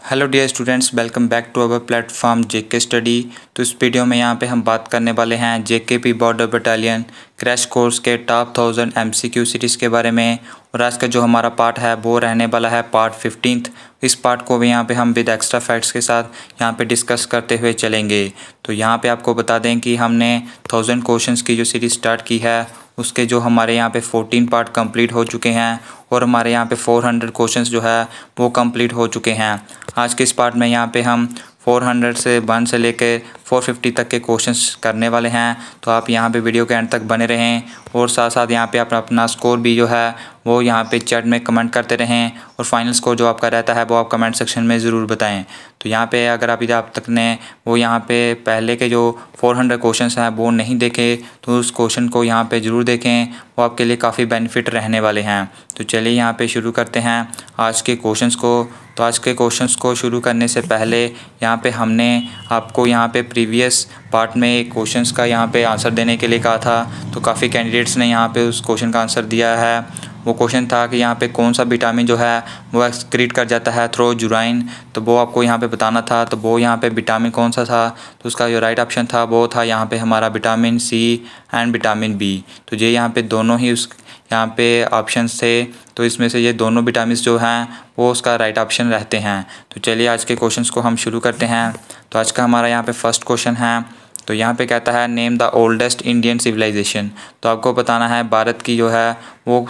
Hello dear students, welcome back to our platform JK study. तो इस video में यहाँ पे हम बात करने वाले हैं JKP border battalion crash course के टॉप 1000 एमसीक्यू सीरीज़ के बारे में। और आज का जो हमारा पार्ट है वो रहने वाला है पार्ट 15। इस पार्ट को भी यहाँ पे हम विद एक्स्ट्रा फैक्ट्स के साथ यहाँ पे डिस्कस करते हुए चलेंगे। तो यहाँ पे आपको बता दें कि हमने 1000 क्वेश्चंस की जो सीरीज़ स्टार्ट की है उसके जो हमारे यहाँ पे 14 पार्ट कंप्लीट हो चुके हैं और हमारे यहाँ पे 400 क्वेश्चंस जो है वो कंप्लीट हो चुके हैं। आज के इस पार्ट में यहाँ पे हम 400 से 1 से लेकर 450 तक के क्वेश्चंस करने वाले हैं। तो आप यहाँ पे वीडियो के एंड तक बने रहें और साथ साथ यहाँ पे अपना स्कोर भी जो है वो यहाँ पे चैट में कमेंट करते रहें और फाइनल स्कोर जो आपका रहता है वो आप कमेंट सेक्शन में ज़रूर बताएं। तो यहाँ पे अगर अभी आप तक ने वो यहाँ पे पहले के जो 400 क्वेश्चंस हैं वो नहीं देखे तो उस क्वेश्चन को यहाँ पे ज़रूर देखें, वो आपके लिए काफ़ी बेनिफिट रहने वाले हैं। तो चलिए यहाँ पे शुरू करते हैं आज के क्वेश्चंस को। तो आज के क्वेश्चंस को शुरू करने से पहले यहाँ पे हमने आपको यहाँ पे प्रीवियस पार्ट में क्वेश्चंस का यहाँ पे आंसर देने के लिए कहा था। तो काफ़ी कैंडिडेट्स ने यहाँ पे उस क्वेश्चन का आंसर दिया है। वो क्वेश्चन था कि यहाँ पे कौन सा विटामिन जो है वो एक्सक्रीट कर जाता है थ्रू यूराइन, तो वो आपको यहाँ पे बताना था। तो वो यहाँ पे विटामिन कौन सा था, तो उसका जो राइट ऑप्शन था वो था यहाँ पे हमारा vitamin C and vitamin B. तो ये यहाँ पे दोनों ही उस यहाँ पे ऑप्शंस थे, तो इसमें से ये दोनों विटामिन जो हैं वो उसका राइट ऑप्शन रहते हैं। तो चलिए आज के क्वेश्चंस को हम शुरू करते हैं। तो आज का हमारा यहाँ पे फर्स्ट क्वेश्चन है। तो यहाँ पे कहता है name the oldest Indian civilisation. तो आपको बताना है भारत की जो है वो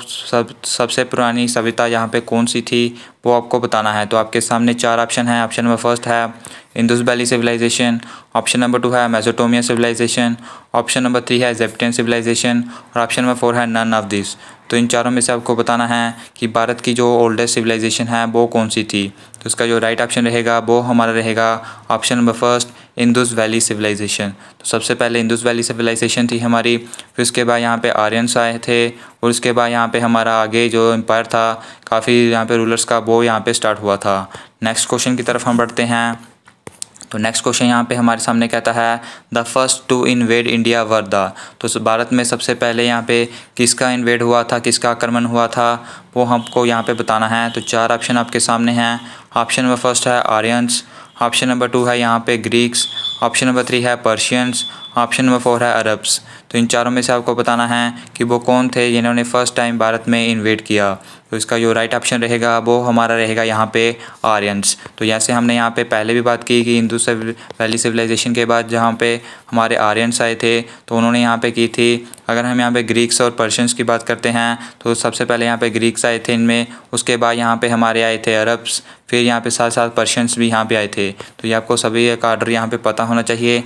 सबसे पुरानी सभ्यता यहाँ पे कौन सी थी वो आपको बताना है। तो आपके सामने 4 ऑप्शन है। ऑप्शन नंबर फर्स्ट है Indus Valley civilisation, option number 2 है मेसोपोटामिया सिविलाइजेशन, ऑप्शन नंबर 3 है इजिप्टियन सिविलाइजेशन और ऑप्शन नंबर 4 है नन ऑफ दिस। तो इन चारों में से आपको बताना है कि भारत की जो ओल्डेस्ट सिविलाइजेशन है वो कौन सी थी। तो इसका जो राइट ऑप्शन रहेगा वो हमारा रहेगा option number first Indus Valley civilisation. तो सबसे पहले इंडस वैली सिविलाइजेशन थी हमारी, फिर उसके बाद यहाँ पे आर्यंस आए थे और उसके बाद यहाँ पे हमारा आगे जो एम्पायर था काफ़ी यहाँ पे रूलर्स का वो यहाँ पे स्टार्ट हुआ था। नेक्स्ट क्वेश्चन की तरफ हम बढ़ते हैं। तो नेक्स्ट क्वेश्चन यहाँ पे हमारे सामने कहता है the first to invade India were the. तो भारत में सबसे पहले यहाँ पे किसका इन्वेड हुआ था, किसका आक्रमण हुआ था वो हमको यहाँ पे बताना है। तो 4 ऑप्शन आपके सामने हैं। ऑप्शन नंबर फर्स्ट है आर्यंस, ऑप्शन नंबर 2 है यहाँ पे ग्रीक्स, ऑप्शन नंबर 3 है पर्शियंस, ऑप्शन नंबर 4 है अरब्स। तो इन चारों में से आपको बताना है कि वो कौन थे जिन्होंने फर्स्ट टाइम भारत में इन्वेड किया। तो इसका जो राइट ऑप्शन रहेगा वो हमारा रहेगा यहाँ पे आर्यंस। तो जैसे हमने यहाँ पे पहले भी बात की कि इंडस वैली सिविलाइजेशन के बाद जहाँ पे हमारे आर्यंस आए थे तो उन्होंने यहाँ पे की थी। अगर हम यहाँ पे ग्रीक्स और पर्शियंस की बात करते हैं तो सबसे पहले यहाँ पे ग्रीक्स आए थे इनमें, उसके बाद यहाँ पे हमारे आए थे अरब्स, फिर यहाँ पे साथ साथ पर्शियंस भी यहाँ पे आए थे। तो ये आपको सभी एक आर्डर यहाँ पे पता होना चाहिए।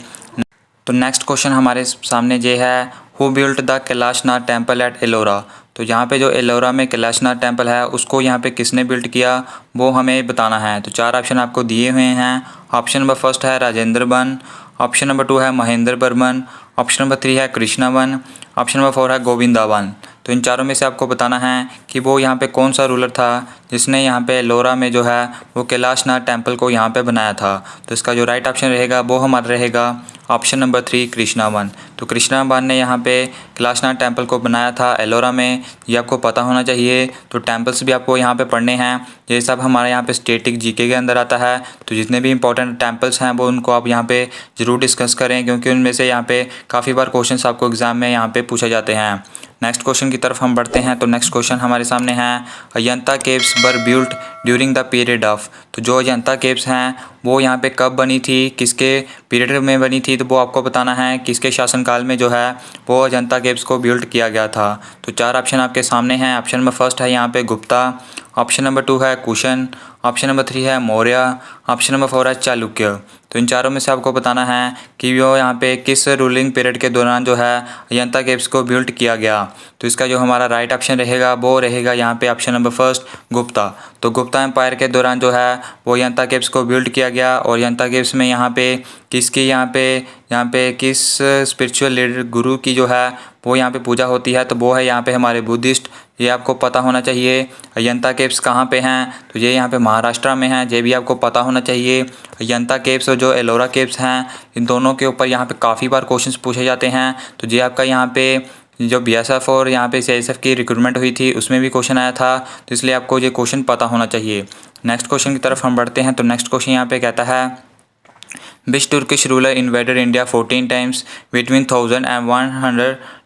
तो नेक्स्ट क्वेश्चन हमारे सामने ये है who built the Kailashnath temple at Ellora. तो यहाँ पे जो एलोरा में कैलाशनाथ टेम्पल है उसको यहाँ पे किसने बिल्ड किया वो हमें बताना है। तो 4 ऑप्शन आपको दिए हुए हैं। ऑप्शन नंबर फर्स्ट है राजेंद्र वन, ऑप्शन नंबर 2 है महेंद्र वर्मन, ऑप्शन नंबर 3 है कृष्णा वन, ऑप्शन नंबर 4 है गोविंदा वन। तो इन चारों में से आपको बताना है कि वो यहाँ पे कौन सा रूलर था जिसने यहाँ पे एलोरा में जो है वो कैलाशनाथ टेम्पल को यहाँ पे बनाया था। तो इसका जो राइट ऑप्शन रहेगा वो हमारा रहेगा ऑप्शन नंबर 3 कृष्णा वन। तो कृष्णा वन ने यहाँ पे कैलाशनाथ टेम्पल को बनाया था एलोरा में, ये आपको पता होना चाहिए। तो टेम्पल्स भी आपको यहाँ पे पढ़ने हैं, ये सब हमारे यहाँ पे स्टैटिक जीके के अंदर आता है। तो जितने भी इंपॉर्टेंट टेम्पल्स हैं वो उनको आप यहाँ पे ज़रूर डिस्कस करें क्योंकि उनमें से यहाँ पे काफ़ी बार क्वेश्चंस आपको एग्ज़ाम में यहाँ पे पूछे जाते हैं। नेक्स्ट क्वेश्चन की तरफ हम बढ़ते हैं। तो नेक्स्ट क्वेश्चन हमारे सामने है Ajanta caves were built during the period of. तो जो अजंता केव्स हैं वो यहाँ पे कब बनी थी, किसके पीरियड में बनी थी, तो वो आपको बताना है किसके शासनकाल में जो है वो अजंता केव्स को बिल्ड किया गया था। तो 4 ऑप्शन आपके सामने हैं। ऑप्शन नंबर फर्स्ट है यहाँ पे गुप्ता, ऑप्शन नंबर 2 है कुशन, ऑप्शन नंबर 3 है मौर्य, ऑप्शन नंबर 4 है चालुक्य। तो इन चारों में से आपको बताना है कि वो यहाँ पे किस रूलिंग पीरियड के दौरान जो है अजंता केव्स को बिल्ड किया गया। तो इसका जो हमारा राइट ऑप्शन रहेगा वो रहेगा यहाँ पे ऑप्शन नंबर फर्स्ट गुप्ता। तो गुप्ता एम्पायर के दौरान जो है वो अजंता केव्स को बिल्ड किया गया और अजंता केव्स में यहाँ पे किसकी यहाँ पे किस स्पिरिचुअल लीडर गुरु की जो है वो यहाँ पे पूजा होती है, तो वो है यहाँ पे हमारे बुद्धिस्ट। ये आपको पता होना चाहिए। अजंता केव्स कहाँ पे हैं, तो ये यहाँ पे महाराष्ट्र में हैं, ये भी आपको पता होना चाहिए। अजंता केव्स और जो एलोरा केव्स हैं इन दोनों के ऊपर यहाँ पे काफ़ी बार क्वेश्चंस पूछे जाते हैं। तो ये आपका यहाँ पे जो बीएसएफ और यहाँ पे सीआईएसएफ की रिक्रूटमेंट हुई थी उसमें भी क्वेश्चन आया था, तो इसलिए आपको ये क्वेश्चन पता होना चाहिए। नेक्स्ट क्वेश्चन की तरफ हम बढ़ते हैं। तो नेक्स्ट क्वेश्चन यहाँ पे कहता है which Turkish ruler invaded India 14 times between 1000 and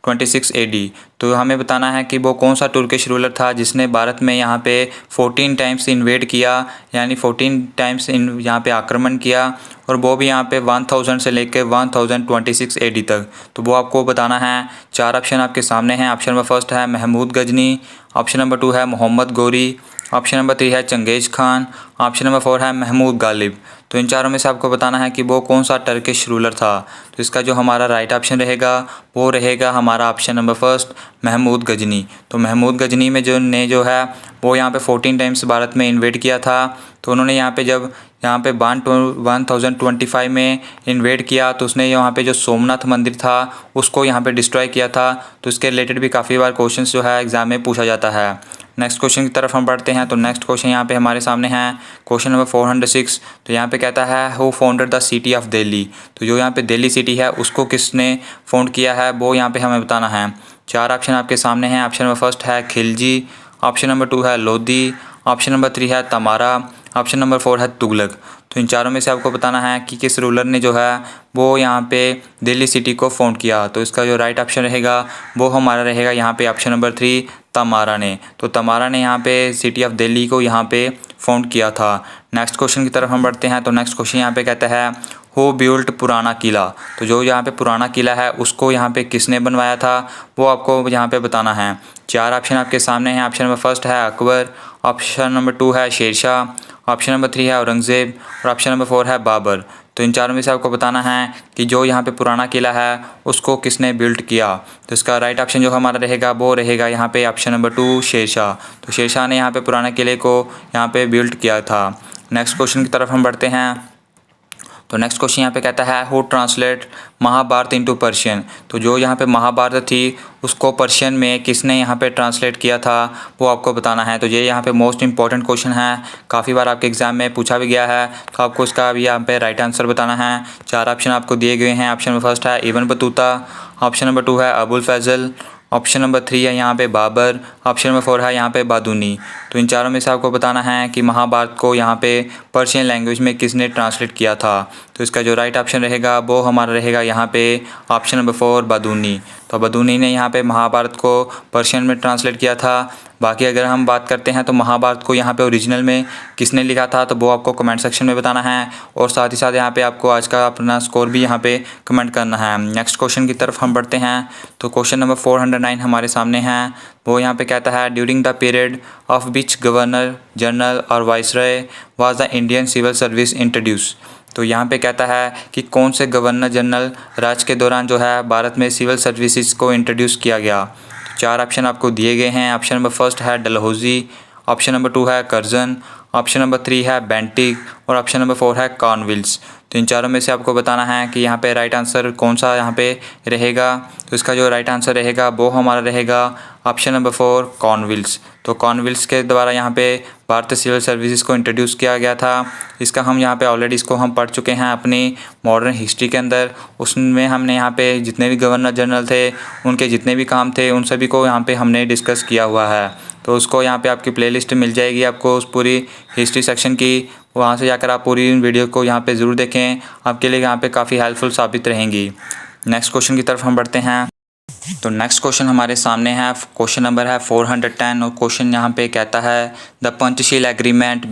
126 AD। तो हमें बताना है कि वो कौन सा तुर्किश रूलर था जिसने भारत में यहाँ पे 14 टाइम्स इन्वेड किया, यानी 14 टाइम्स यहाँ पे आक्रमण किया, और वो भी यहाँ पे 1000 से लेकर 1026 AD तक। तो वो आपको बताना है। 4 ऑप्शन आपके सामने हैं। ऑप्शन नंबर फर्स्ट है महमूद गजनी, ऑप्शन नंबर 2 है मोहम्मद गौरी, ऑप्शन नंबर 3 है चंगेज़ खान, ऑप्शन नंबर 4 है महमूद गालिब। तो इन चारों में से आपको बताना है कि वो कौन सा टर्किश रूलर था। तो इसका जो हमारा राइट ऑप्शन रहेगा वो रहेगा हमारा option number first Mahmud Ghazni. तो महमूद गजनी में जो है वो यहाँ पे 14 टाइम्स भारत में इन्वेड किया था। तो उन्होंने यहाँ पे जब यहाँ पे 1025 में इन्वेड किया तो उसने यहाँ पे जो सोमनाथ मंदिर था उसको यहाँ पे डिस्ट्रॉय किया था। तो इसके रिलेटेड भी काफ़ी बार क्वेश्चन जो है एग्जाम में पूछा जाता है। नेक्स्ट क्वेश्चन की तरफ हम बढ़ते हैं। तो नेक्स्ट क्वेश्चन यहाँ पे हमारे सामने है क्वेश्चन नंबर 406। तो यहाँ पे कहता है who founded the city of Delhi. तो जो यहाँ पे दिल्ली सिटी है उसको किसने फाउंड किया है वो यहाँ पे हमें बताना है। 4 ऑप्शन आपके सामने हैं। ऑप्शन नंबर फर्स्ट है खिलजी, ऑप्शन नंबर 2 है लोधी, ऑप्शन नंबर 3 है तमारा, ऑप्शन नंबर 4 है तुगलक। तो इन चारों में से आपको बताना है कि किस रूलर ने जो है वो यहाँ पे दिल्ली सिटी को फाउंड किया। तो इसका जो राइट ऑप्शन रहेगा वो हमारा रहेगा यहाँ पे ऑप्शन नंबर 3 तमारा ने। तो तमारा ने यहाँ पे सिटी ऑफ दिल्ली को यहाँ पे फाउंड किया था। नेक्स्ट क्वेश्चन की तरफ हम बढ़ते हैं। तो नेक्स्ट क्वेश्चन यहाँ पे कहता है हु बिल्ट पुराना किला। तो जो यहाँ पे पुराना किला है उसको यहाँ पे किसने बनवाया था वो आपको यहाँ पे बताना है। 4 ऑप्शन आपके सामने हैं। ऑप्शन नंबर फर्स्ट है अकबर, ऑप्शन नंबर 2 है शेरशाह, ऑप्शन नंबर 3 है औरंगज़ेब और ऑप्शन नंबर 4 है बाबर। तो इन चारों में से आपको बताना है कि जो यहाँ पे पुराना किला है उसको किसने बिल्ड किया। तो इसका राइट ऑप्शन जो हमारा रहेगा वो रहेगा यहाँ पे ऑप्शन नंबर 2 शेरशाह। तो शेरशाह ने यहाँ पे पुराना किले को यहाँ पे बिल्ड किया था। नेक्स्ट क्वेश्चन की तरफ हम बढ़ते हैं। तो नेक्स्ट क्वेश्चन यहाँ पे कहता है who translate Mahabharata into Persian. तो जो यहाँ पे महाभारत थी उसको पर्शियन में किसने यहाँ पे ट्रांसलेट किया था वो आपको बताना है। तो ये यहाँ पे मोस्ट इंपॉर्टेंट क्वेश्चन है, काफ़ी बार आपके एग्जाम में पूछा भी गया है। तो आपको इसका भी यहाँ पे राइट आंसर बताना है। 4 ऑप्शन आपको दिए गए हैं। ऑप्शन नंबर फर्स्ट है इब्न बतूता, ऑप्शन नंबर 2 है अबुल फैज़ल, ऑप्शन नंबर 3 है यहाँ पे बाबर, ऑप्शन नंबर 4 है यहाँ पे बादूनी। तो इन चारों में से आपको बताना है कि महाभारत को यहाँ पे पर्शियन लैंग्वेज में किसने ट्रांसलेट किया था। तो इसका जो राइट ऑप्शन रहेगा वो हमारा रहेगा यहाँ पे ऑप्शन नंबर 4 बादूनी। तो बादूनी ने यहाँ पे महाभारत को पर्शियन में ट्रांसलेट किया था। बाकी अगर हम बात करते हैं तो महाभारत को यहाँ पे ओरिजिनल में किसने लिखा था तो वो आपको कमेंट सेक्शन में बताना है, और साथ ही साथ यहाँ पे आपको आज का अपना स्कोर भी यहाँ पे कमेंट करना है। नेक्स्ट क्वेश्चन की तरफ हम बढ़ते हैं। तो क्वेश्चन नंबर 409 हमारे सामने हैं। वो यहाँ पे कहता है during the period of which governor general और viceroy was the Indian civil service introduce. तो यहाँ पे कहता है कि कौन से गवर्नर जनरल राज के दौरान जो है भारत में सिविल सर्विसेज को इंट्रोड्यूस किया गया। 4 ऑप्शन आपको दिए गए हैं। ऑप्शन नंबर फर्स्ट है डलहौजी, ऑप्शन नंबर 2 है कर्जन, ऑप्शन नंबर 3 है बेंटिक और ऑप्शन नंबर 4 है कॉर्नवालिस। तो इन चारों में से आपको बताना है कि यहाँ पे राइट आंसर कौन सा यहाँ पे रहेगा। तो इसका जो राइट आंसर रहेगा वो हमारा रहेगा ऑप्शन नंबर 4 कॉर्नवालिस। तो कॉर्नवालिस के द्वारा यहाँ पे भारतीय सिविल सर्विसेज को इंट्रोड्यूस किया गया था। इसका हम यहाँ पे ऑलरेडी इसको हम पढ़ चुके हैं अपनी मॉडर्न हिस्ट्री के अंदर। उसमें हमने यहाँ पे जितने भी गवर्नर जनरल थे उनके जितने भी काम थे उन सभी को यहाँ पे हमने डिस्कस किया हुआ है। तो उसको यहाँ पे आपकी प्लेलिस्ट मिल जाएगी आपको उस पूरी हिस्ट्री सेक्शन की, वहाँ से जाकर आप पूरी वीडियो को यहाँ पे ज़रूर देखें, आपके लिए यहाँ पे काफ़ी हेल्पफुल साबित रहेंगी। नेक्स्ट क्वेश्चन की तरफ हम बढ़ते हैं। तो नेक्स्ट क्वेश्चन हमारे सामने है, क्वेश्चन नंबर है 410 और क्वेश्चन यहाँ पे कहता है the Panchsheel agreement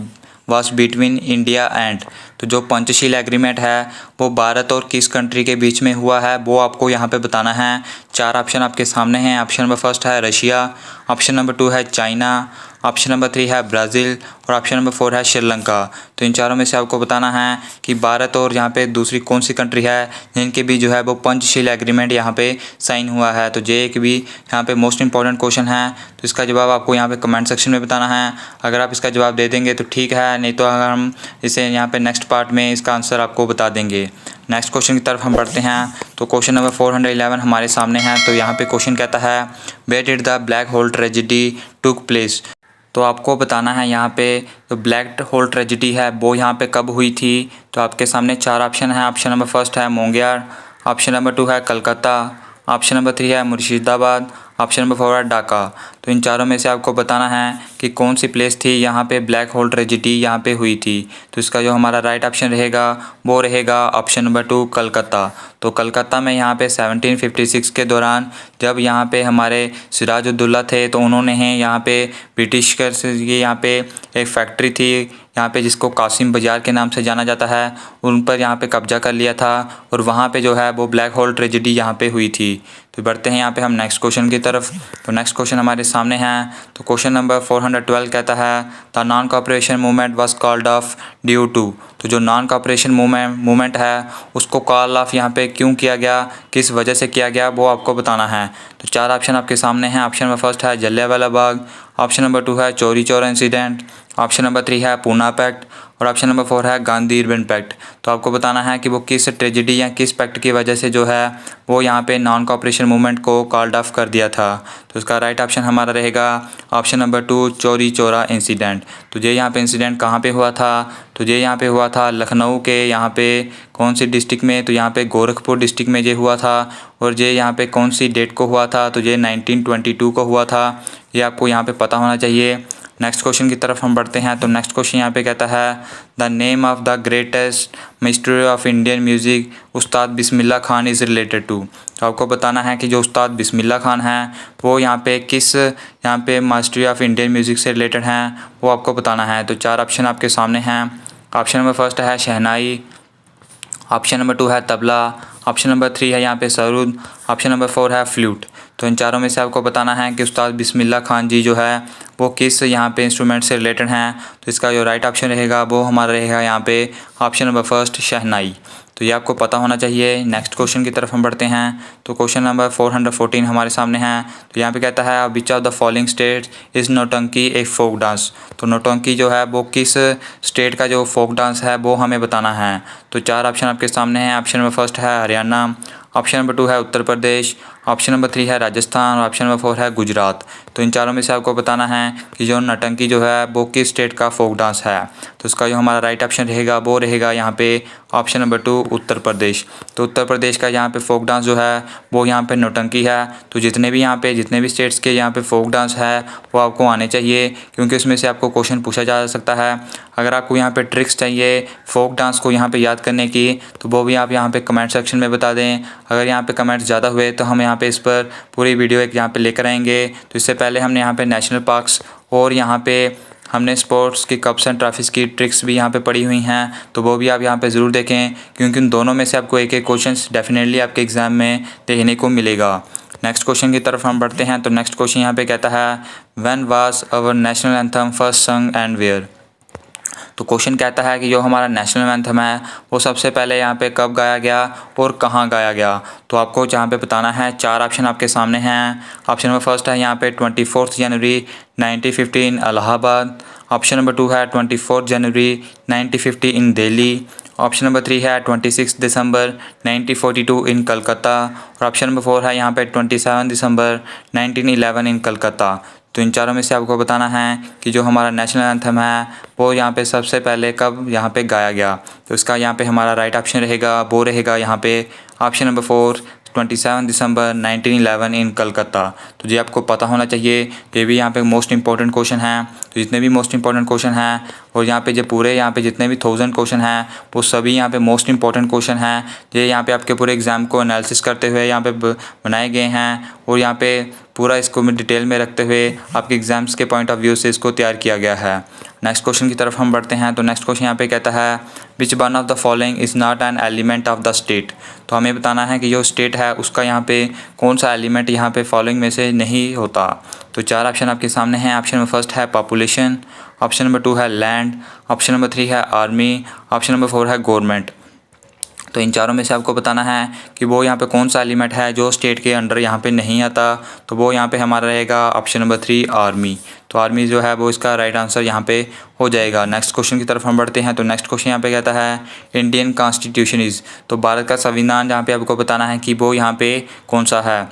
was between India and. तो जो पंचशील एग्रीमेंट है वो भारत और किस कंट्री के बीच में हुआ है वो आपको यहाँ पे बताना है। 4 ऑप्शन आपके सामने हैं। ऑप्शन नंबर फर्स्ट है रशिया, ऑप्शन नंबर 2 है चाइना, ऑप्शन नंबर 3 है ब्राज़ील और ऑप्शन नंबर 4 है श्रीलंका। तो इन चारों में से आपको बताना है कि भारत और यहाँ पे दूसरी कौन सी कंट्री है जिनके भी जो है वो पंचशील एग्रीमेंट यहाँ पे साइन हुआ है। तो ये एक भी यहाँ पे मोस्ट इंपॉर्टेंट क्वेश्चन है। तो इसका जवाब आपको यहाँ पे कमेंट सेक्शन में बताना है। अगर आप इसका जवाब दे देंगे तो ठीक है, नहीं तो अगर हम इसे यहाँ पे नेक्स्ट पार्ट में इसका आंसर आपको बता देंगे। नेक्स्ट क्वेश्चन की तरफ हम बढ़ते हैं। तो क्वेश्चन नंबर 411 हमारे सामने है। तो यहाँ पे क्वेश्चन कहता है where did the Black Hole tragedy took place. तो आपको बताना है यहाँ पे जो ब्लैक होल ट्रेजेडी है वो यहाँ पे कब हुई थी। तो आपके सामने 4 ऑप्शन है। ऑप्शन नंबर फर्स्ट है मोंगियार, ऑप्शन नंबर 2 है कलकत्ता, ऑप्शन नंबर 3 है मुर्शिदाबाद, ऑप्शन नंबर 4 है ढाका। तो इन चारों में से आपको बताना है कि कौन सी प्लेस थी यहाँ पे ब्लैक होल ट्रेजिडी यहाँ पे हुई थी। तो इसका जो हमारा राइट ऑप्शन रहेगा वो रहेगा ऑप्शन नंबर 2 कलकत्ता। तो कलकत्ता में यहाँ पे 1756 के दौरान जब यहाँ पे हमारे सिराजुद्दौला थे तो उन्होंने यहाँ पे ब्रिटिश से ये यहाँ पे एक फैक्ट्री थी यहाँ पे जिसको कासिम बाज़ार के नाम से जाना जाता है, उन पर यहाँ पे कब्जा कर लिया था और वहाँ पे जो है वो ब्लैक होल ट्रेजिडी यहाँ पे हुई थी। तो बढ़ते हैं यहाँ पे हम नेक्स्ट क्वेश्चन की तरफ। तो नेक्स्ट क्वेश्चन हमारे सामने है। तो क्वेश्चन नंबर 412 कहता है the non cooperation movement was called off due to. तो जो नॉन कॉपरेशन मूवमेंट है उसको कॉल ऑफ यहाँ पे क्यों किया गया, किस वजह से किया गया, वो आपको बताना है। तो चार ऑप्शन आपके सामने हैं। ऑप्शन नंबर फर्स्ट है जलियांवाला बाग, ऑप्शन नंबर 2 है Chauri Chaura incident, option number 3 है पूना पैक्ट और ऑप्शन नंबर 4 है गांधी इरविन पैक्ट। तो आपको बताना है कि वो किस ट्रेजिडी या किस पैक्ट की वजह से जो है वो यहाँ पे नॉन कॉपरेशन मूवमेंट को कॉल्ड ऑफ कर दिया था। तो इसका राइट ऑप्शन हमारा रहेगा option number 2 Chauri Chaura incident. तो ये यहाँ पे इंसिडेंट कहाँ पे हुआ था? तो ये यहाँ पे हुआ था लखनऊ के यहाँ पे कौन सी डिस्ट्रिक्ट में? तो यहाँ पे गोरखपुर डिस्ट्रिक्ट में ये हुआ था। और ये यहाँ पे कौन सी डेट को हुआ था? तो ये 1922 को हुआ था। ये आपको यहाँ पे पता होना चाहिए। नेक्स्ट क्वेश्चन की तरफ हम बढ़ते हैं। तो नेक्स्ट क्वेश्चन यहाँ पे कहता है the name of the greatest mystery of Indian music Ustad Bismillah Khan is related to. तो आपको बताना है कि जो उस्ताद बिस्मिल्लाह खान हैं वो यहाँ पे किस यहाँ पे मास्टरी ऑफ इंडियन म्यूज़िक से रिलेटेड हैं, वो आपको बताना है। तो चार ऑप्शन आपके सामने हैं। ऑप्शन नंबर फर्स्ट है शहनाई, ऑप्शन नंबर 2 है तबला, ऑप्शन नंबर 3 है यहाँ पे सरूद, ऑप्शन नंबर 4 है फ्लूट। तो इन चारों में से आपको बताना है कि उस्ताद बिस्मिल्लाह खान जी जो है वो किस यहाँ पे इंस्ट्रूमेंट से रिलेटेड हैं। तो इसका जो राइट ऑप्शन रहेगा वो हमारा रहेगा यहाँ पे ऑप्शन नंबर फर्स्ट शहनाई। तो ये आपको पता होना चाहिए। नेक्स्ट क्वेश्चन की तरफ हम बढ़ते हैं। तो क्वेश्चन नंबर 414 हमारे सामने है। तो यहाँ पे कहता है which of the following state is नौटंकी एक फोक डांस। तो नौटंकी जो है वो किस स्टेट का जो फोक डांस है वो हमें बताना है। तो चार ऑप्शन आपके सामने हैं। ऑप्शन नंबर फर्स्ट है हरियाणा, ऑप्शन नंबर 2 है उत्तर प्रदेश, ऑप्शन नंबर 3 है राजस्थान और ऑप्शन नंबर 4 है गुजरात। तो इन चारों में से आपको बताना है कि जो नौटंकी जो है वो किस स्टेट का फोक डांस है। तो इसका जो हमारा राइट ऑप्शन रहेगा वो रहेगा यहाँ पे ऑप्शन नंबर 2 उत्तर प्रदेश। तो उत्तर प्रदेश का यहाँ पे फोक डांस जो है वो यहाँ पे नौटंकी है। तो जितने भी स्टेट्स के यहाँ पे फोक डांस है वो आपको आने चाहिए, क्योंकि उसमें से आपको क्वेश्चन पूछा जा सकता है। अगर आपको यहाँ पे ट्रिक्स चाहिए फोक डांस को यहाँ पे याद करने की तो वो भी आप यहाँ पे कमेंट सेक्शन में बता दें। अगर यहाँ पे कमेंट्स ज़्यादा हुए तो हम यहाँ पे इस पर पूरी वीडियो एक यहाँ पे लेकर आएंगे। तो इससे पहले हमने यहाँ पे नेशनल पार्क्स और यहाँ पे हमने स्पोर्ट्स की कप्स एंड ट्रॉफीज़ की ट्रिक्स भी यहाँ पे पढ़ी हुई हैं, तो वो भी आप यहाँ पे ज़रूर देखें, क्योंकि उन दोनों में से आपको एक एक क्वेश्चन डेफिनेटली आपके एग्ज़ाम में देखने को मिलेगा। नेक्स्ट क्वेश्चन की तरफ हम बढ़ते हैं। तो नेक्स्ट क्वेश्चन यहाँ पे कहता है when was our national anthem first sung and where. तो क्वेश्चन कहता है कि जो हमारा नेशनल एंथम है वो सबसे पहले यहाँ पे कब गाया गया और कहाँ गाया गया। तो आपको यहाँ पे बताना है। चार ऑप्शन आपके सामने हैं। ऑप्शन नंबर फर्स्ट है यहाँ पे 24 जनवरी 1950 इलाहाबाद, ऑप्शन नंबर 2 है 24 जनवरी 1950 इन दिल्ली, ऑप्शन नंबर 3 है 26 दिसंबर 1942 इन कलकत्ता और ऑप्शन नंबर 4 है यहाँ पे 27 दिसंबर 1911 इन कलकत्ता। तो इन चारों में से आपको बताना है कि जो हमारा नेशनल एंथम है वो यहाँ पे सबसे पहले कब यहाँ पे गाया गया। तो इसका यहाँ पे हमारा राइट ऑप्शन रहेगा वो रहेगा यहाँ पे ऑप्शन नंबर 4 27 दिसंबर 1911 इन कलकत्ता। तो ये आपको पता होना चाहिए। ये भी यहाँ पे मोस्ट इंपॉर्टेंट क्वेश्चन है। तो जितने भी मोस्ट इंपॉर्टेंट क्वेश्चन हैं और यहाँ पे जो पूरे यहाँ पे जितने भी 1000 क्वेश्चन हैं वो सभी यहाँ पे मोस्ट इंपॉर्टेंट क्वेश्चन हैं। ये यहाँ पे आपके पूरे एग्ज़ाम को एनालिसिस करते हुए यहाँ पे बनाए गए हैं और यहाँ पे पूरा इसको डिटेल में रखते हुए आपके एग्ज़ाम्स के पॉइंट ऑफ व्यू से इसको तैयार किया गया है। नेक्स्ट क्वेश्चन की तरफ हम बढ़ते हैं। तो नेक्स्ट क्वेश्चन यहाँ पे कहता है which one of the following is not an element of the state. तो हमें बताना है कि जो स्टेट है उसका यहाँ पे कौन सा एलिमेंट यहाँ पे फॉलोइंग में से नहीं होता। तो चार ऑप्शन आपके सामने हैं। ऑप्शन नंबर फर्स्ट है पॉपुलेशन, ऑप्शन नंबर 2 है लैंड, ऑप्शन नंबर 3 है आर्मी, ऑप्शन नंबर 4 है गवर्नमेंट। तो इन चारों में से आपको बताना है कि वो यहाँ पे कौन सा एलिमेंट है जो स्टेट के अंडर यहाँ पे नहीं आता। तो वो यहाँ पे हमारा रहेगा ऑप्शन नंबर 3 आर्मी। तो आर्मी जो है वो इसका राइट आंसर यहाँ पे हो जाएगा। नेक्स्ट क्वेश्चन की तरफ हम बढ़ते हैं। तो नेक्स्ट क्वेश्चन यहाँ पे कहता है इंडियन कॉन्स्टिट्यूशन इज़। तो भारत का संविधान यहाँ पे आपको बताना है कि वो यहाँ पे कौन सा है।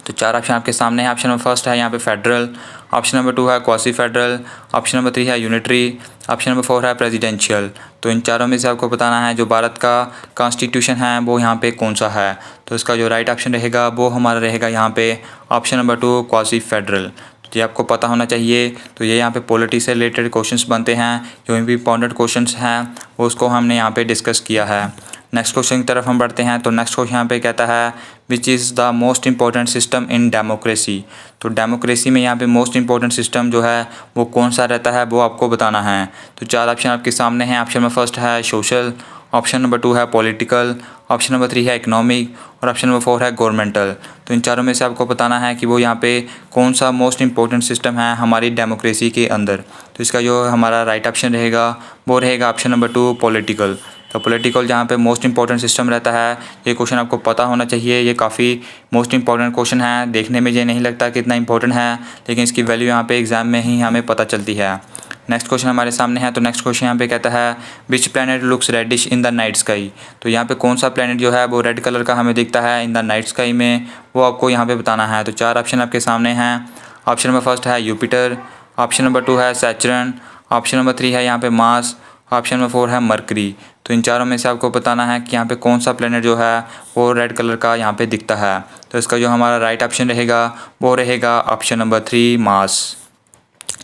तो चार ऑप्शन आपके सामने हैं। ऑप्शन नंबर फर्स्ट है यहाँ पे फेडरल, ऑप्शन नंबर 2 है क्वासी फेडरल, ऑप्शन नंबर 3 है यूनिटरी, ऑप्शन नंबर 4 है प्रेसिडेंशियल। तो इन चारों में से आपको बताना है जो भारत का कॉन्स्टिट्यूशन है वो यहाँ पे कौन सा है। तो इसका जो राइट ऑप्शन रहेगा वो हमारा रहेगा यहाँ पे ऑप्शन नंबर 2 क्वासी फेडरल। ये आपको पता होना चाहिए। तो ये यहाँ पे पॉलिटिक्स से रिलेटेड क्वेश्चंस बनते हैं, जो भी इंपॉर्टेंट क्वेश्चंस हैं वो उसको हमने यहाँ पे डिस्कस किया है। नेक्स्ट क्वेश्चन की तरफ हम बढ़ते हैं। तो नेक्स्ट क्वेश्चन यहाँ पे कहता है which is the most important system in democracy. तो डेमोक्रेसी में यहाँ पे मोस्ट इंपॉर्टेंट सिस्टम जो है वो कौन सा रहता है वो आपको बताना है। तो 4 ऑप्शन आपके सामने हैं। ऑप्शन नंबर फर्स्ट है सोशल, ऑप्शन नंबर 2 है पॉलिटिकल, ऑप्शन नंबर 3 है इकोनॉमिक और ऑप्शन नंबर 4 है गवर्नमेंटल। तो इन चारों में से आपको बताना है कि वो यहाँ पे कौन सा मोस्ट इंपॉर्टेंट सिस्टम है हमारी डेमोक्रेसी के अंदर। तो इसका जो हमारा राइट ऑप्शन रहेगा वो रहेगा ऑप्शन नंबर 2 पॉलिटिकल। तो पॉलिटिकल जहाँ पे मोस्ट इंपॉर्टेंट सिस्टम रहता है, ये क्वेश्चन आपको पता होना चाहिए। ये काफ़ी मोस्ट इंपॉर्टेंट क्वेश्चन है। देखने में ये नहीं लगता कि इतना इंपॉर्टेंट है, लेकिन इसकी वैल्यू यहाँ पे एग्जाम में ही हमें पता चलती है। नेक्स्ट क्वेश्चन हमारे सामने है। तो नेक्स्ट क्वेश्चन यहाँ पे कहता है which planet looks reddish in the night sky. तो यहाँ पे कौन सा प्लैनेट जो है वो रेड कलर का हमें दिखता है इन द नाइट स्काई में, वो आपको यहाँ पे बताना है। तो 4 ऑप्शन आपके सामने हैं। ऑप्शन नंबर फर्स्ट है यूपिटर, ऑप्शन नंबर 2 है सैचरन, ऑप्शन नंबर 3 है यहाँ पे मार्स, ऑप्शन नंबर 4 है मरकरी। तो इन चारों में से आपको बताना है कि यहाँ पे कौन सा प्लैनेट जो है वो रेड कलर का यहाँ पे दिखता है। तो इसका जो हमारा राइट ऑप्शन रहेगा वो रहेगा ऑप्शन नंबर 3 मार्स।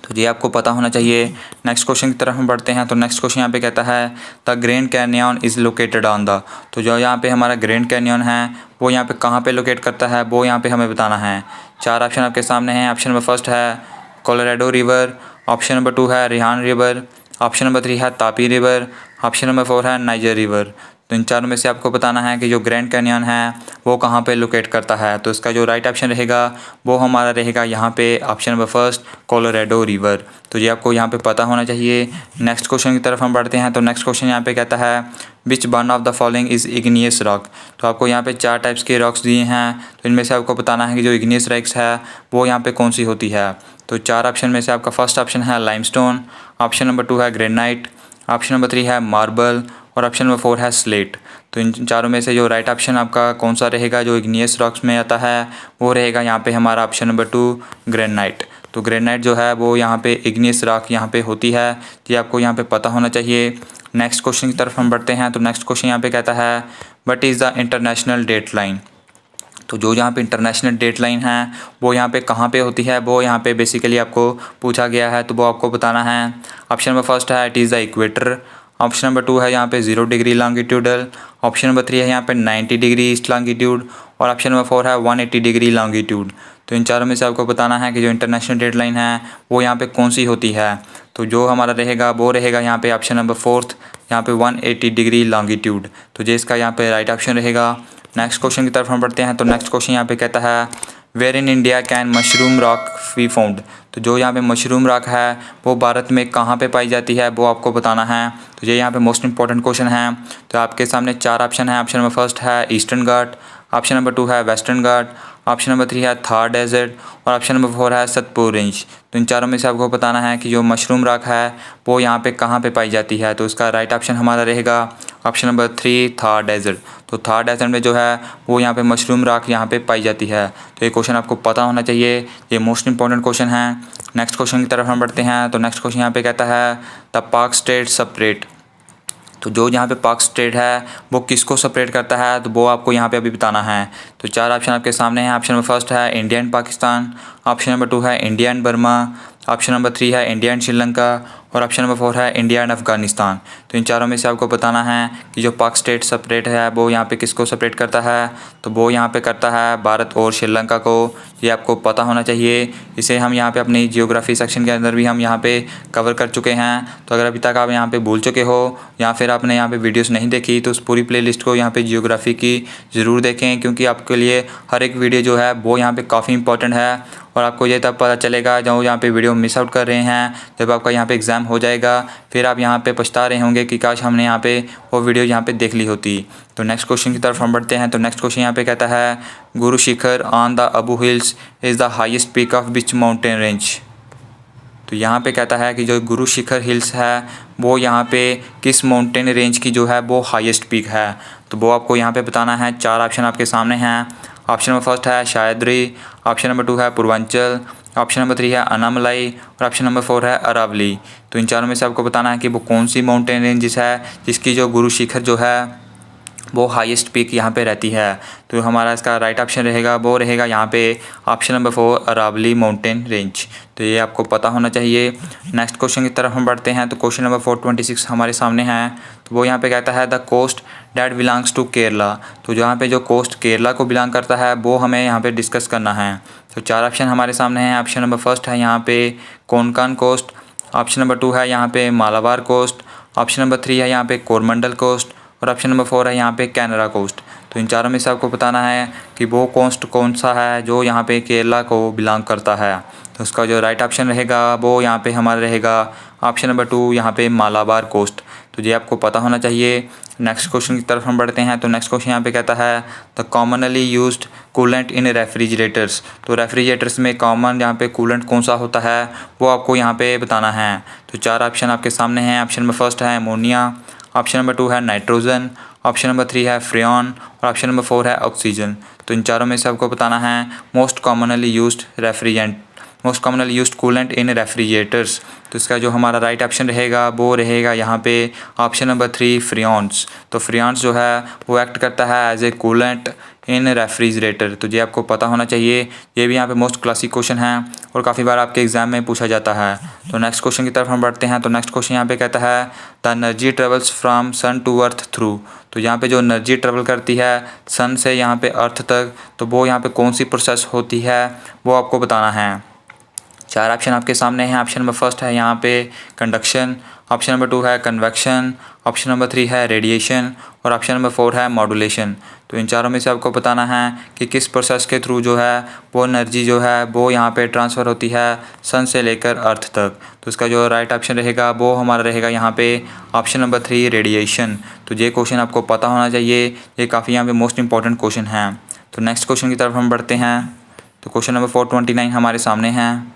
तो ये आपको पता होना चाहिए। नेक्स्ट क्वेश्चन की तरफ हम बढ़ते हैं। तो नेक्स्ट क्वेश्चन यहाँ पे कहता है the grand canyon is located on the. तो जो यहाँ पे हमारा ग्रैंड कैनियन है वो यहाँ पे कहाँ पे लोकेट करता है वो यहाँ पे हमें बताना है। 4 ऑप्शन आपके सामने हैं। ऑप्शन नंबर फर्स्ट है कोलोराडो रिवर, ऑप्शन नंबर 2 है रिहान रिवर, ऑप्शन नंबर 3 है तापी रिवर, ऑप्शन नंबर 4 है नाइजर रिवर। तो इन चारों में से आपको बताना है कि जो ग्रैंड कैनियन है वो कहाँ पे लोकेट करता है। तो इसका जो राइट ऑप्शन रहेगा वो हमारा रहेगा यहाँ पे option number first Colorado river. तो ये आपको यहाँ पे पता होना चाहिए। नेक्स्ट क्वेश्चन की तरफ हम बढ़ते हैं। तो नेक्स्ट क्वेश्चन यहाँ पे कहता है which one of the following is igneous rock. तो आपको यहाँ पे 4 टाइप्स के रॉक्स दिए हैं। तो इनमें से आपको बताना है कि जो इग्नियस रॉक्स है वो यहाँ पे कौन सी होती है। तो 4 ऑप्शन में से आपका फर्स्ट ऑप्शन है लाइमस्टोन, ऑप्शन नंबर 2 है ग्रेनाइट, ऑप्शन नंबर 3 है मार्बल और ऑप्शन नंबर 4 है स्लेट। तो इन चारों में से जो राइट ऑप्शन आपका कौन सा रहेगा जो इग्नियस रॉक्स में आता है वो रहेगा यहाँ पे हमारा ऑप्शन नंबर 2 ग्रेनाइट। तो ग्रेनाइट जो है वो यहाँ पे इग्नियस रॉक यहाँ पे होती है। ये आपको यहाँ पे पता होना चाहिए। नेक्स्ट क्वेश्चन की तरफ हम बढ़ते हैं। तो नेक्स्ट क्वेश्चन यहाँ पे कहता है what is the international date line. तो जो यहाँ पे इंटरनेशनल डेट लाइन है वो यहाँ पे कहाँ पे होती है वो यहाँ पे बेसिकली आपको पूछा गया है। तो वो आपको बताना है। ऑप्शन नंबर फर्स्ट है it is the equator, option number 2 है यहाँ पे 0 डिग्री लॉन्गिट्यूडल, ऑप्शन नंबर 3 है यहाँ पे 90 डिग्री ईस्ट लॉन्गिट्यूड और ऑप्शन नंबर 4 है 180 डिग्री लॉन्गिट्यूड। तो इन चारों में से आपको बताना है कि जो इंटरनेशनल डेट लाइन है वो यहाँ पे कौन सी होती है। तो जो हमारा रहेगा वो रहेगा यहाँ पे ऑप्शन नंबर 4 यहाँ पे 180 डिग्री लॉन्गिट्यूड। तो जो इसका यहाँ पे राइट ऑप्शन रहेगा। नेक्स्ट क्वेश्चन की तरफ हम बढ़ते हैं। तो नेक्स्ट क्वेश्चन यहाँ पे कहता है where in India can mushroom rock be found. तो जो यहाँ पे मशरूम रॉक है वो भारत में कहाँ पे पाई जाती है वो आपको बताना है। तो ये यहाँ पे मोस्ट इंपॉर्टेंट क्वेश्चन है। तो आपके सामने 4 ऑप्शन है। ऑप्शन नंबर फर्स्ट है ईस्टर्न घाट, ऑप्शन नंबर 2 है वेस्टर्न घाट, ऑप्शन नंबर 3 है थार डेजर्ट और ऑप्शन नंबर 4 है सतपुर रेंज। तो इन चारों में से आपको बताना है कि जो मशरूम रॉक है वो यहाँ पे कहाँ पे पाई जाती है। तो इसका राइट ऑप्शन हमारा रहेगा ऑप्शन नंबर 3 थार डेजर्ट। तो थार डेजर्ट में जो है वो यहाँ पे मशरूम रॉक यहाँ पे पाई जाती है। तो ये क्वेश्चन आपको पता होना चाहिए। ये मोस्ट इंपॉर्टेंट क्वेश्चन है। नेक्स्ट क्वेश्चन की तरफ हम बढ़ते हैं। तो नेक्स्ट क्वेश्चन यहाँ पे कहता है द पाक स्टेट सेपरेट। तो जो यहाँ पे पाक स्टेट है वो किसको सेपरेट करता है तो वो आपको यहाँ पे अभी बताना है। तो 4 ऑप्शन आपके सामने हैं। ऑप्शन नंबर फर्स्ट है India and Pakistan, option number 2 है India and Burma, option number 3 है इंडिया एंड श्रीलंका और ऑप्शन नंबर 4 है इंडिया एंड अफगानिस्तान। तो इन चारों में से आपको बताना है कि जो पाक स्टेट सेपरेट है वो यहाँ पे किसको सेपरेट करता है। तो वो यहाँ पे करता है भारत और श्रीलंका को। ये आपको पता होना चाहिए। इसे हम यहाँ पे अपनी जियोग्राफी सेक्शन के अंदर भी हम यहाँ पे कवर कर चुके हैं। तो अगर अभी तक आप यहाँ पे भूल चुके हो या फिर आपने यहाँ पे वीडियोस नहीं देखी तो उस पूरी प्लेलिस्ट को यहाँ पे जियोग्राफी की ज़रूर देखें, क्योंकि आपके लिए हर एक वीडियो जो है वो यहाँ पे काफ़ी इंपॉर्टेंट है। और आपको ये तब पता चलेगा जब यहाँ पे वीडियो मिस आउट कर रहे हैं, जब आपका यहाँ पे एग्ज़ाम हो जाएगा फिर आप यहाँ पे पछता रहे होंगे कि काश हमने यहाँ पे वो वीडियो यहाँ पे देख ली होती। तो नेक्स्ट क्वेश्चन की तरफ हम बढ़ते हैं। तो नेक्स्ट क्वेश्चन यहाँ पे कहता है Guru Shikhar on the Abu hills is the highest peak of which mountain range. तो यहाँ पे कहता है कि जो गुरु शिखर हिल्स है वो यहाँ पे किस माउंटेन रेंज की जो है वो हाईएस्ट पीक है। तो वो आपको यहाँ पे बताना है। 4 ऑप्शन आपके सामने हैं। ऑप्शन नंबर फर्स्ट है शायद्री, ऑप्शन नंबर 2 है पूर्वांचल, ऑप्शन नंबर 3 है अनामलाई और ऑप्शन नंबर 4 है अरावली। तो इन चारों में से आपको बताना है कि वो कौन सी माउंटेन रेंजेस है जिसकी जो गुरु शिखर जो है वो हाईएस्ट पीक यहाँ पे रहती है। तो हमारा इसका राइट ऑप्शन रहेगा वो रहेगा यहाँ पे option number 4 Aravalli mountain range. तो ये आपको पता होना चाहिए। नेक्स्ट क्वेश्चन की तरफ हम बढ़ते हैं। तो क्वेश्चन नंबर 426 हमारे सामने है। तो वो यहाँ पे कहता है the coast that belongs to Kerala. तो जहाँ पे जो कोस्ट केरला को बिलोंग करता है वो हमें यहाँ पे डिस्कस करना है। तो 4 ऑप्शन हमारे सामने हैं। ऑप्शन नंबर फर्स्ट है यहाँ पे कोंकण कोस्ट, ऑप्शन नंबर 2 है यहाँ पे मालाबार कोस्ट, ऑप्शन नंबर 3 है यहाँ पे कोरमंडल कोस्ट और ऑप्शन नंबर 4 है यहाँ पे कैनरा कोस्ट। तो इन चारों में से आपको बताना है कि वो कोस्ट कौन सा है जो यहाँ पे केरला को बिलोंग करता है। तो उसका जो राइट ऑप्शन रहेगा वो यहाँ पे हमारा रहेगा ऑप्शन नंबर 2 यहाँ पे मालाबार कोस्ट। तो ये आपको पता होना चाहिए। नेक्स्ट क्वेश्चन की तरफ हम बढ़ते हैं। तो नेक्स्ट क्वेश्चन यहाँ पे कहता है the commonly used coolant in refrigerators. तो रेफ्रिजरेटर्स में कॉमन यहाँ पे कूलेंट कौन सा होता है वो आपको यहाँ पे बताना है। तो 4 ऑप्शन आपके सामने हैं। ऑप्शन नंबर फर्स्ट है अमोनिया, ऑप्शन नंबर 2 है नाइट्रोजन, ऑप्शन नंबर 3 है फ्रेन और ऑप्शन नंबर 4 है ऑक्सीजन। तो इन चारों में से आपको बताना है most commonly used coolant in refrigerators. तो इसका जो हमारा राइट ऑप्शन रहेगा वो रहेगा यहाँ पे ऑप्शन नंबर 3 फ्रेन्स। तो फ्रेन्स जो है वो एक्ट करता है as a coolant in refrigerator. तो ये आपको पता होना चाहिए। ये भी यहाँ पे मोस्ट क्लासिक क्वेश्चन है और काफ़ी बार आपके एग्जाम में पूछा जाता है। तो नेक्स्ट क्वेश्चन की तरफ हम बढ़ते हैं। तो नेक्स्ट क्वेश्चन यहाँ पे कहता है the energy travels from sun to earth through. तो यहाँ पे जो एनर्जी ट्रेवल करती है सन से यहाँ पे अर्थ तक, तो वो यहाँ पे कौन सी प्रोसेस होती है वो आपको बताना है। 4 ऑप्शन आपके सामने हैं। ऑप्शन नंबर फर्स्ट है यहाँ पे कंडक्शन, ऑप्शन नंबर 2 है कन्वेक्शन, ऑप्शन नंबर 3 है रेडिएशन और ऑप्शन नंबर 4 है मॉड्यूलेशन। तो इन चारों में से आपको बताना है कि किस प्रोसेस के थ्रू जो है वो एनर्जी जो है वो यहाँ पे ट्रांसफ़र होती है सन से लेकर अर्थ तक। तो इसका जो राइट ऑप्शन रहेगा वो हमारा रहेगा यहाँ पे ऑप्शन नंबर 3 रेडिएशन। तो ये क्वेश्चन आपको पता होना चाहिए। ये काफ़ी यहाँ पे मोस्ट इंपॉर्टेंट क्वेश्चन है। तो नेक्स्ट क्वेश्चन की तरफ हम बढ़ते हैं। तो क्वेश्चन नंबर 429 हमारे सामने हैं।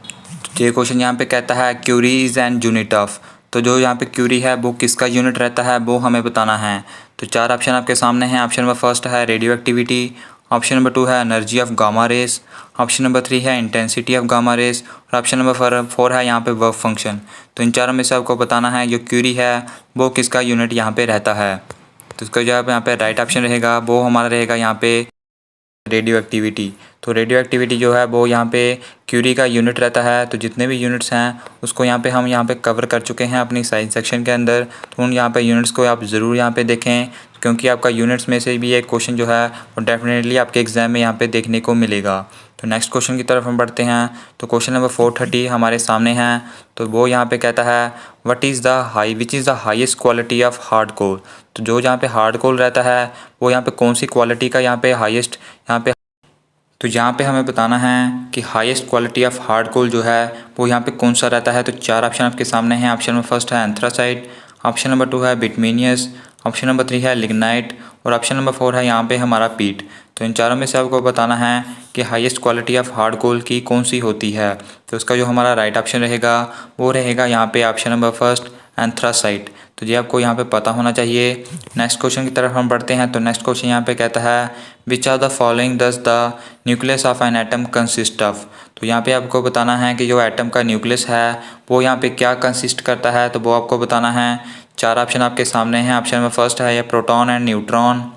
तो ये क्वेश्चन यहाँ पे कहता है curie is an unit of. तो जो यहाँ पे क्यूरी है वो किसका यूनिट रहता है वो हमें बताना है। तो 4 ऑप्शन आपके सामने हैं। ऑप्शन नंबर फर्स्ट है रेडियो एक्टिविटी, ऑप्शन नंबर 2 है energy of gamma rays, option number 3 है इंटेंसिटी ऑफ गामा रेस और ऑप्शन नंबर 4 है यहाँ पे वर्क फंक्शन। तो इन चारों में से आपको बताना है जो क्यूरी है वो किसका यूनिट यहाँ पे रहता है। तो इसका जो यहाँ पे राइट ऑप्शन रहेगा वो हमारा रहेगा यहाँ पे रेडियो एक्टिविटी। तो रेडियो एक्टिविटी जो है वो यहाँ पे क्यूरी का यूनिट रहता है। तो जितने भी यूनिट्स हैं उसको यहाँ पे हम यहाँ पे कवर कर चुके हैं अपनी साइंस सेक्शन के अंदर। तो उन यहाँ पे यूनिट्स को आप ज़रूर यहाँ पे देखें क्योंकि आपका यूनिट्स में से भी एक क्वेश्चन जो है वो डेफिनेटली आपके एग्ज़ाम में यहाँ पे देखने को मिलेगा। तो नेक्स्ट क्वेश्चन की तरफ हम बढ़ते हैं। तो क्वेश्चन नंबर 430 हमारे सामने हैं। तो वो यहाँ पे कहता है which is the highest quality of hard core. तो जो यहाँ पे हार्ड कोर रहता है वो यहाँ पे कौन सी क्वालिटी का यहाँ पे हाईएस्ट यहाँ पे, तो यहाँ पे हमें बताना है कि हाईएस्ट क्वालिटी ऑफ हार्ड कोल जो है वो यहाँ पे कौन सा रहता है। तो 4 ऑप्शन आपके सामने हैं। ऑप्शन नंबर फर्स्ट है एंथ्रासाइट, ऑप्शन नंबर 2 है बिटमीनियस, ऑप्शन नंबर 3 है लिग्नाइट और ऑप्शन नंबर 4 है यहाँ पे हमारा पीट। तो इन चारों में से आपको बताना है कि हाईएस्ट क्वालिटी ऑफ हार्ड कोल की कौन सी होती है। तो उसका जो हमारा राइट ऑप्शन रहेगा वो रहेगा यहाँ पे ऑप्शन नंबर फर्स्ट एंथ्रासाइट। तो ये आपको यहाँ पे पता होना चाहिए। नेक्स्ट क्वेश्चन की तरफ हम बढ़ते हैं। तो नेक्स्ट क्वेश्चन यहाँ पे कहता है which are the following does the nucleus of an atom consist of. तो यहाँ पे आपको बताना है कि जो एटम का न्यूक्लियस है वो यहाँ पे क्या कंसिस्ट करता है। तो वो आपको बताना है। 4 ऑप्शन आपके सामने हैं। ऑप्शन नंबर फर्स्ट है proton and neutron,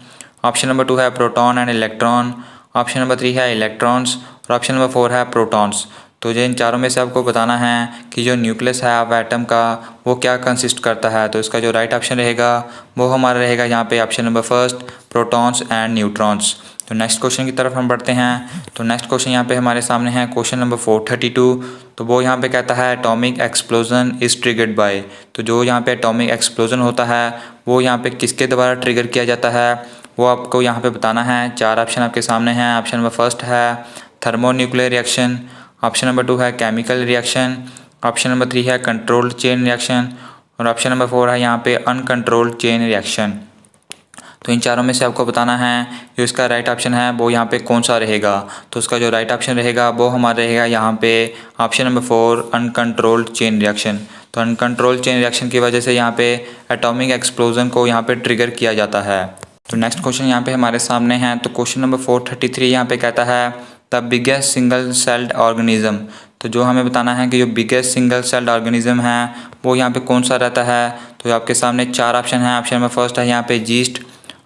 option number 2 है proton and electron, option number 3 है इलेक्ट्रॉन्स और ऑप्शन नंबर 4 है प्रोटॉन्स। तो ये इन चारों में से आपको बताना है कि जो न्यूक्लियस है ऑफ एटम का वो क्या कंसिस्ट करता है। तो इसका जो राइट ऑप्शन रहेगा वो हमारा रहेगा यहाँ पे option number first protons and neutrons. तो नेक्स्ट क्वेश्चन की तरफ हम बढ़ते हैं। तो नेक्स्ट क्वेश्चन यहाँ पे हमारे सामने है क्वेश्चन नंबर 432। तो वो यहाँ पे कहता है atomic explosion is triggered by. तो जो यहाँ पे एटॉमिक एक्सप्लोजन होता है वो यहाँ पे किसके द्वारा ट्रिगर किया जाता है वो आपको यहाँ पे बताना है। 4 ऑप्शन आपके सामने हैं। ऑप्शन नंबर फर्स्ट है थर्मोन्यूक्लियर रिएक्शन, ऑप्शन नंबर 2 है केमिकल रिएक्शन, ऑप्शन नंबर 3 है कंट्रोल्ड चेन रिएक्शन और ऑप्शन नंबर 4 है यहाँ पे अनकंट्रोल्ड चेन रिएक्शन। तो इन चारों में से आपको बताना है जो इसका राइट ऑप्शन है वो यहाँ पे कौन सा रहेगा। तो उसका जो राइट ऑप्शन रहेगा वो हमारा रहेगा यहाँ पे option number 4 uncontrolled chain reaction. तो अनकंट्रोल्ड चेन रिएक्शन की वजह से यहाँ पे एटॉमिक एक्सप्लोजन को यहाँ पे ट्रिगर किया जाता है। तो नेक्स्ट क्वेश्चन यहाँ पे हमारे सामने हैं। तो क्वेश्चन नंबर 433 यहाँ पे कहता है the biggest single celled organism. तो जो हमें बताना है कि जो बिगेस्ट सिंगल सेल्ड ऑर्गेनिज्म है वो यहाँ पे कौन सा रहता है। तो आपके सामने 4 ऑप्शन है। ऑप्शन नंबर फर्स्ट है यहाँ पे जीस्ट,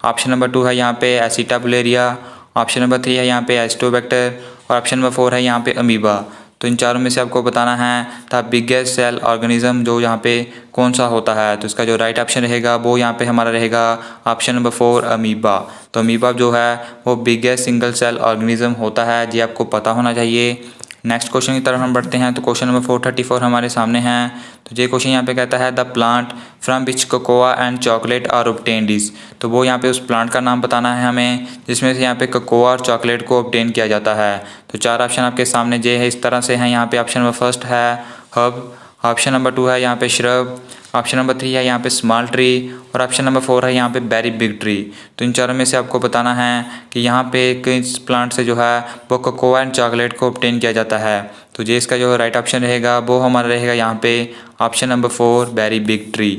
ऑप्शन नंबर 2 है यहाँ पे एसिटाबुलेरिया, ऑप्शन नंबर 3 है यहाँ पे एस्टोबैक्टर और ऑप्शन नंबर 4 है यहाँ पे अमीबा। तो इन चारों में से आपको बताना है द बिगेस्ट सेल ऑर्गेनिज्म जो यहाँ पे कौन सा होता है। तो इसका जो राइट ऑप्शन रहेगा वो यहाँ पे हमारा रहेगा ऑप्शन नंबर 4 अमीबा। तो अमीबा जो है वो बिगेस्ट सिंगल सेल ऑर्गेनिज्म होता है, जी आपको पता होना चाहिए। नेक्स्ट क्वेश्चन की तरफ हम बढ़ते हैं। तो क्वेश्चन नंबर 434 हमारे सामने हैं। तो ये क्वेश्चन यहाँ पे कहता है the plant from which cocoa and chocolate are obtained is. तो वो यहाँ पे उस प्लांट का नाम बताना है हमें जिसमें से यहाँ पे कोकोआ और चॉकलेट को ऑब्टेन किया जाता है। तो 4 ऑप्शन आपके सामने जे है इस तरह से हैं। यहाँ पे ऑप्शन नंबर फर्स्ट है हर्ब, ऑप्शन नंबर 2 है यहाँ पे श्रब, ऑप्शन नंबर 3 है यहाँ पे स्मॉल ट्री और ऑप्शन नंबर 4 है यहाँ पे वेरी बिग ट्री। तो इन चारों में से आपको बताना है कि यहाँ पे किस प्लांट से जो है वो कोकोआ एंड चॉकलेट को ऑब्टेन किया जाता है। तो ये इसका जो राइट ऑप्शन रहेगा वो हमारा रहेगा यहाँ पे option number 4 very big tree.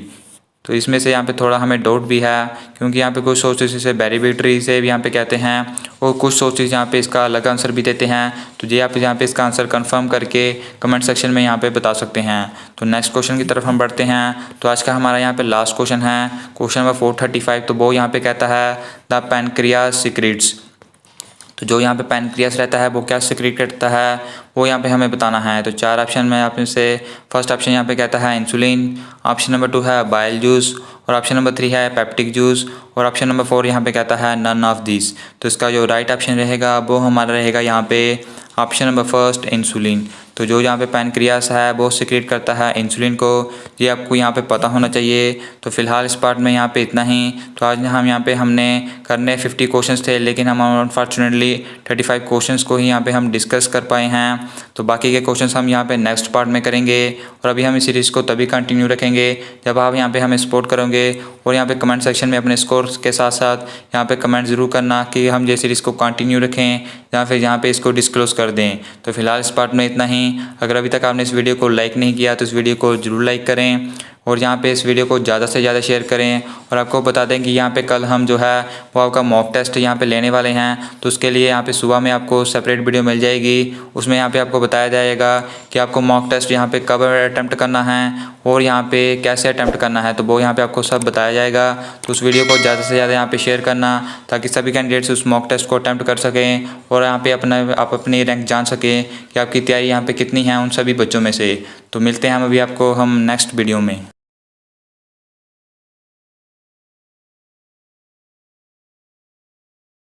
तो इसमें से यहाँ पे थोड़ा हमें डाउट भी है क्योंकि यहाँ पे कुछ सोर्सेज इसे वेरी बिग ट्री से भी यहाँ पे कहते हैं और कुछ सोर्सेज यहाँ पे इसका अलग आंसर भी देते हैं। तो ये आप यहाँ पे इसका आंसर कंफर्म करके कमेंट सेक्शन में यहाँ पे बता सकते हैं। तो नेक्स्ट क्वेश्चन की तरफ हम बढ़ते हैं। तो आज का हमारा यहाँ पे लास्ट क्वेश्चन है क्वेश्चन नंबर 435। तो वो यहाँ पे कहता है द पैनक्रियास सीक्रेट्स। तो जो यहाँ पे पैनक्रियास रहता है वो क्या सीक्रेट करता है वो यहाँ पे हमें बताना है। तो 4 ऑप्शन में आप से फर्स्ट ऑप्शन यहाँ पे कहता है इंसुलिन, ऑप्शन नंबर 2 है बाइल जूस और ऑप्शन नंबर 3 है पेप्टिक जूस और ऑप्शन नंबर 4 यहाँ पे कहता है नन ऑफ दिस। तो इसका जो राइट ऑप्शन रहेगा वो हमारा रहेगा यहाँ पे ऑप्शन नंबर फर्स्ट इंसुलिन। तो जो यहाँ पे पैनक्रियास है वो सीक्रेट करता है इंसुलिन को, ये आपको यहाँ पे पता होना चाहिए। तो फिलहाल इस पार्ट में यहाँ पे इतना ही। तो आज हम यहाँ पे हमने करने 50 क्वेश्चंस थे लेकिन हम अनफॉर्चुनेटली 35 क्वेश्चंस को ही यहाँ पे हम डिस्कस कर पाए हैं। तो बाकी के क्वेश्चंस हम यहाँ पे नेक्स्ट पार्ट में करेंगे और अभी हम इस सीरीज़ को तभी कंटिन्यू रखेंगे जब आप यहाँ पे हमें सपोर्ट करोगे। और यहाँ पे कमेंट सेक्शन में अपने स्कोर के साथ साथ यहाँ पे कमेंट ज़रूर करना कि हम ये सीरीज़ को कंटिन्यू रखें या फिर यहाँ पे इसको डिस्क्लोज़ कर दें। तो फिलहाल इस पार्ट में इतना ही। अगर अभी तक आपने इस वीडियो को लाइक नहीं किया तो इस वीडियो को ज़रूर लाइक करें और यहाँ पे इस वीडियो को ज़्यादा से ज़्यादा शेयर करें। और आपको बता दें कि यहाँ पे कल हम जो है वो आपका मॉक टेस्ट यहाँ पे लेने वाले हैं। तो उसके लिए यहाँ पे सुबह में आपको सेपरेट वीडियो मिल जाएगी, उसमें यहाँ पे आपको बताया जाएगा कि आपको मॉक टेस्ट यहाँ पे कब अटैम्प्ट करना है और यहाँ पे कैसे अटैम्प्ट करना है। तो वो यहाँ पे आपको सब बताया जाएगा। तो उस वीडियो को ज़्यादा से ज़्यादा यहाँ पे शेयर करना ताकि सभी कैंडिडेट्स उस मॉक टेस्ट को अटैम्प्ट कर सकें और यहाँ पे आप अपनी रैंक जान सकें कि आपकी तैयारी यहाँ पे कितनी है उन सभी बच्चों में से। तो मिलते हैं हम अभी आपको हम नेक्स्ट वीडियो में।